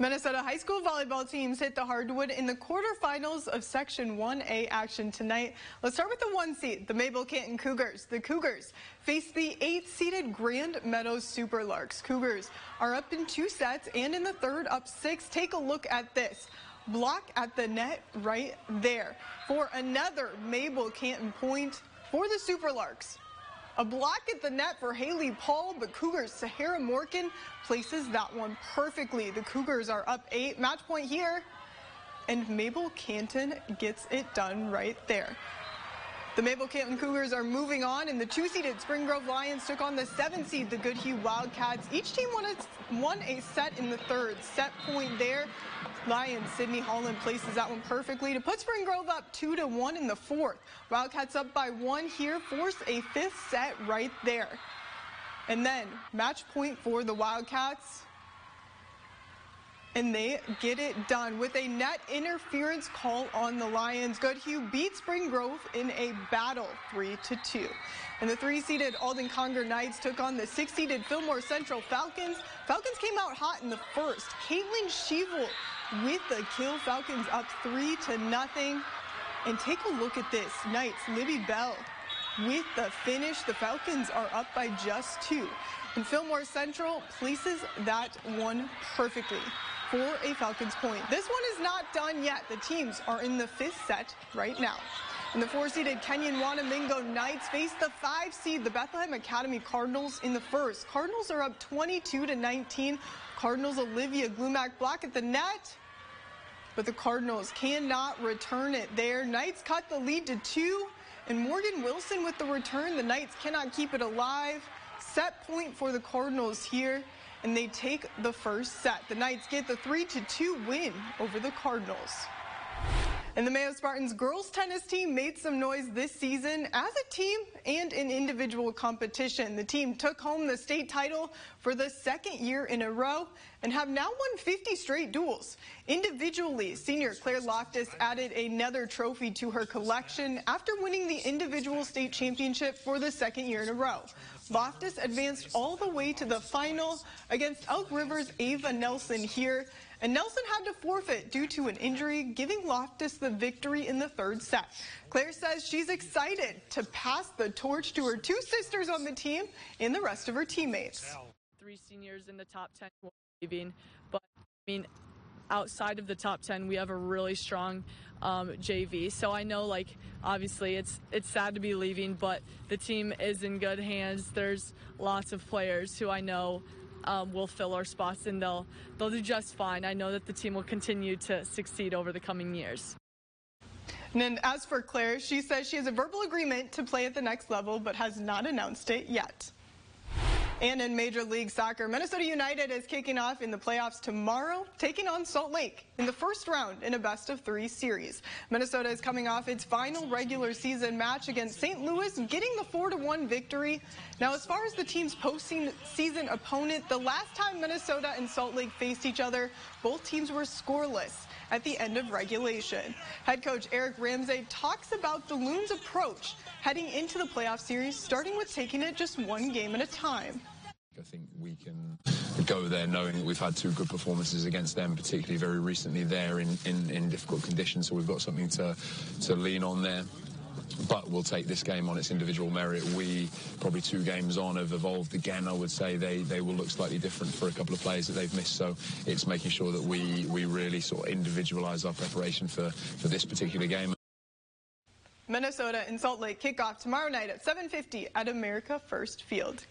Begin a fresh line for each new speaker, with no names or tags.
Minnesota high school volleyball teams hit the hardwood in the quarterfinals of Section 1A action tonight. Let's start with the 1 seed, the Mabel Canton Cougars. The Cougars face the 8-seeded Grand Meadows Superlarks. Cougars are up in 2 sets and in the third up 6. Take a look at this. Block at the net right there for another Mabel Canton point for the Superlarks. A block at the net for Haley Paul, but Cougars' Sahara Morgan places that one perfectly. The Cougars are up 8. Match point here, and Mabel Canton gets it done right there. The Mabel Canton Cougars are moving on, and the 2-seeded Spring Grove Lions took on the 7-seed, the Goodhue Wildcats. Each team won a set in the third. Set point there. Lions, Sydney Holland places that one perfectly to put Spring Grove up 2-1 in the fourth. Wildcats up by 1 here, force a 5th set right there. And then match point for the Wildcats. And they get it done with a net interference call on the Lions. Goodhue beat Spring Grove in a battle 3-2. And the 3-seeded Alden Conger Knights took on the 6-seeded Fillmore Central Falcons. Falcons came out hot in the first. Caitlin Shevel with the kill. Falcons up 3-0. And take a look at this. Knights, Libby Bell with the finish. The Falcons are up by just 2. And Fillmore Central places that one perfectly for a Falcons point. This one is not done yet. The teams are in the 5th set right now. And the 4-seeded Kenyon Wanamingo Knights face the 5-seed, the Bethlehem Academy Cardinals in the first. Cardinals are up 22-19. Cardinals Olivia Glumac block at the net, but the Cardinals cannot return it there. Knights cut the lead to 2, and Morgan Wilson with the return. The Knights cannot keep it alive. Set point for the Cardinals here, and they take the first set. The Knights get the 3-2 win over the Cardinals. And the Mayo Spartans girls tennis team made some noise this season as a team and in individual competition. The team took home the state title for the 2nd year in a row and have now won 50 straight duels. Individually, senior Claire Loftus added another trophy to her collection after winning the individual state championship for the 2nd year in a row. Loftus advanced all the way to the final against Elk River's Ava Nelson here, and Nelson had to forfeit due to an injury, giving Loftus the victory in the 3rd set. Claire says she's excited to pass the torch to her 2 sisters on the team and the rest of her teammates.
3 seniors in the top 10 leaving, but I mean, outside of the top 10, we have a really strong JV. So I know, like, obviously it's sad to be leaving, but the team is in good hands. There's lots of players who I know will fill our spots, and they'll do just fine. I know that the team will continue to succeed over the coming years.
And then as for Claire, she says she has a verbal agreement to play at the next level, but has not announced it yet. And in Major League Soccer, Minnesota United is kicking off in the playoffs tomorrow, taking on Salt Lake in the first round in a best-of-3 series. Minnesota is coming off its final regular season match against St. Louis, getting the 4-1 victory. Now, as far as the team's postseason opponent, the last time Minnesota and Salt Lake faced each other, both teams were scoreless at the end of regulation. Head coach Eric Ramsey talks about the Loons' approach heading into the playoff series, starting with taking it just 1 game at a time.
I think we can go there knowing that we've had 2 good performances against them, particularly very recently there in difficult conditions, so we've got something to lean on there. But we'll take this game on its individual merit. We, probably 2 games on, have evolved again. I would say they will look slightly different for a couple of players that they've missed, so it's making sure that we really sort of individualize our preparation for this particular game.
Minnesota and Salt Lake kick off tomorrow night at 7:50 at America First Field.